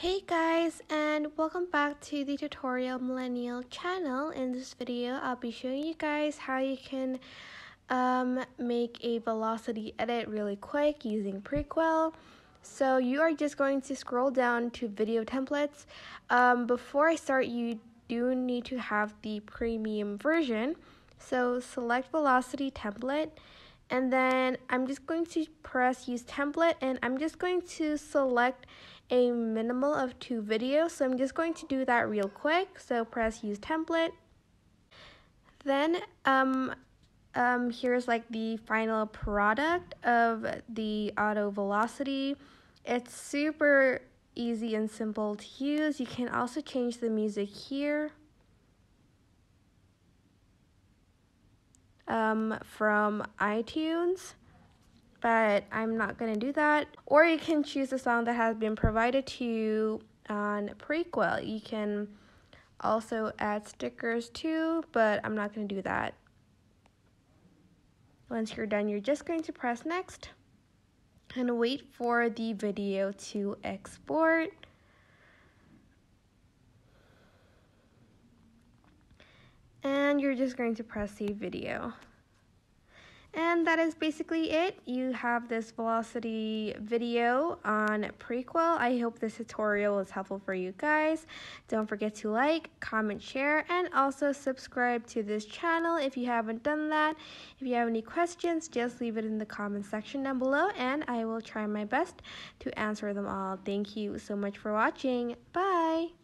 Hey guys, and welcome back to the Tutorial Millennial channel. In this video, I'll be showing you guys how you can make a velocity edit really quick using Prequel. So you are just going to scroll down to video templates. Before I start, you do need to have the premium version. So select velocity template. And then I'm just going to press use template, and I'm just going to select a minimal of 2 videos. So I'm just going to do that real quick. So press use template. Then here's like the final product of the auto velocity. It's super easy and simple to use. You can also change the music here. From iTunes, but I'm not going to do that. Or you can choose a song that has been provided to you on Prequel. You can also add stickers too, but I'm not going to do that. Once you're done, you're just going to press next and wait for the video to export. And you're just going to press save video. And that is basically it. You have this velocity video on Prequel. I hope this tutorial was helpful for you guys. Don't forget to like, comment, share, and also subscribe to this channel if you haven't done that. If you have any questions, just leave it in the comment section down below, and I will try my best to answer them all. Thank you so much for watching. Bye!